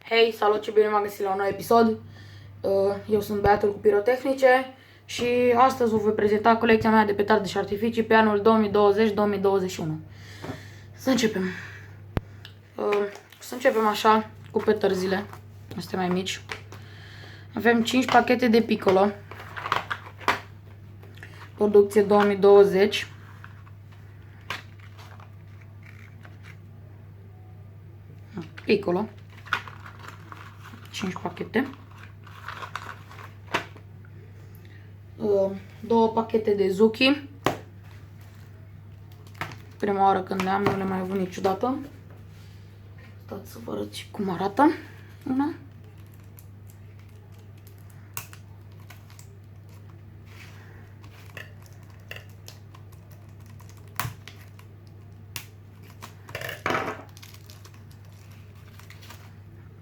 Hei, salut și bine m-am găsit la un nou episod. Eu sunt Beatul cu Pirotehnice și astăzi vă voi prezenta colecția mea de petarde și artificii pe anul 2020-2021. Să începem. Să începem așa cu petărzile, astea mai mici. Avem 5 pachete de Piccolo, producție 2020. Piccolo. 5 pachete. 2 pachete de Zucchi. Prima oară când le-am, nu le mai avut niciodată. Stați să vă arăt și cum arată una.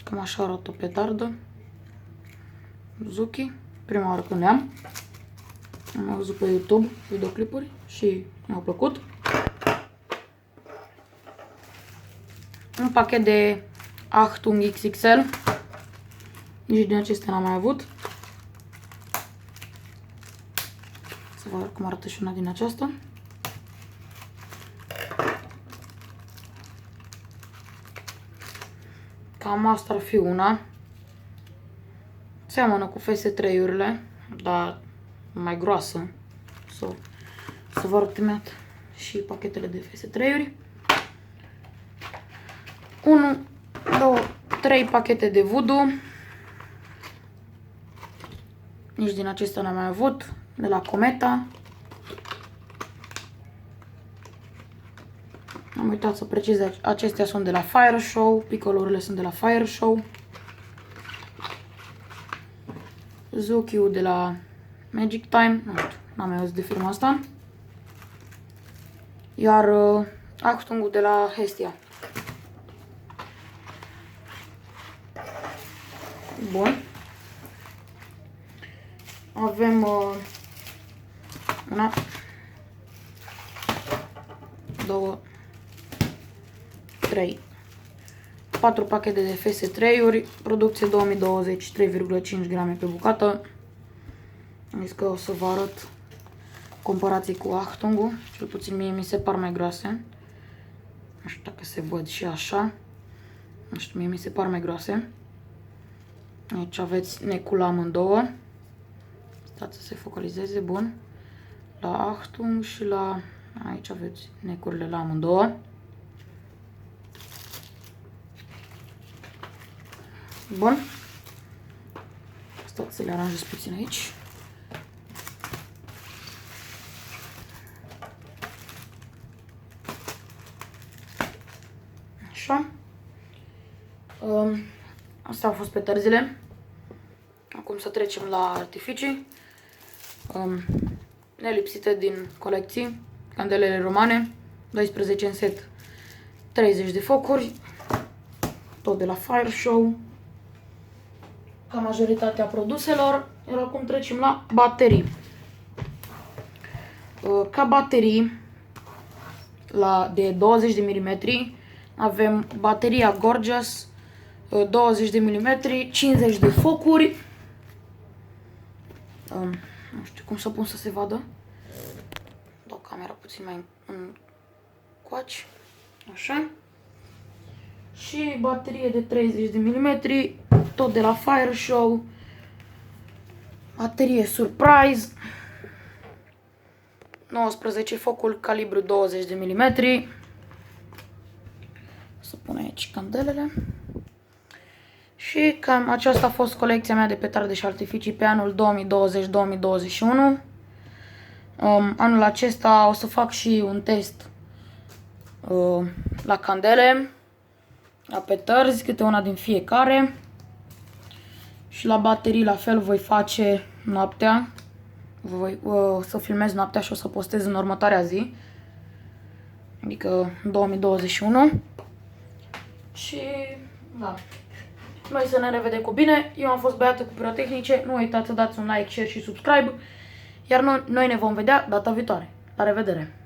Cam așa arată o petardă Zucchi. Prima oară când le-am. Am văzut pe YouTube videoclipuri și mi-au plăcut. Un pachet de Achtung XXL. Nici din acestea n-am mai avut. Să vă arăt cum arată și una din aceasta. Cam asta ar fi una. Seamănă cu FS3-urile, dar mai groasă. Să vă arăt imediat și pachetele de FS3-uri. 1, 2, 3 pachete de Voodoo. Nici din acestea n-am mai avut. De la Cometa. Am uitat să precizez, acestea sunt de la Fire Show. Piccolo-urile sunt de la Fire Show. Zucchi-ul de la Magic Time. Nu știu, n-am mai auzit de firma asta. Iar Achtung-ul de la Hestia. Bun. Avem una, 2, 3, 4 pachete de FS3-uri, producție 2020, 3,5 grame pe bucată. Am zis că o să vă arăt comparații cu Achtung-ul, cel puțin mie mi se par mai groase. Nu știu dacă se văd și așa. Nu știu, mie mi se par mai groase. Aici aveți necul la amândouă. Stați să se focalizeze, bun. La Achtung și la... Aici aveți necurile la amândouă. Bun. Stați să le aranjez puțin aici. Așa. Astea au fost petărzile. Acum să trecem la artificii. Nelipsite din colecții. Candelele romane. 12 în set. 30 de focuri. Tot de la Fire Show. Ca majoritatea produselor. Iar acum trecem la baterii. Ca baterii de 20 de mm avem bateria Gorgeous 20 de mm, 50 de focuri. Nu știu cum să pun să se vadă. Dau camera puțin mai în coaci. Așa. Și baterie de 30 de mm, tot de la Fire Show. Baterie Surprise. 19 focul, calibru 20 de mm. Să pun aici candelele. Și cam aceasta a fost colecția mea de petarde și artificii pe anul 2020-2021. Anul acesta o să fac și un test la candele, la petărzi, câte una din fiecare. Și la baterii la fel voi face noaptea. O să filmez noaptea și o să postez în următoarea zi. Adică 2021. Și da. Noi să ne revedem cu bine. Eu am fost Beată cu Pirotehnice. Nu uitați să dați un like, share și subscribe. Iar noi ne vom vedea data viitoare. La revedere!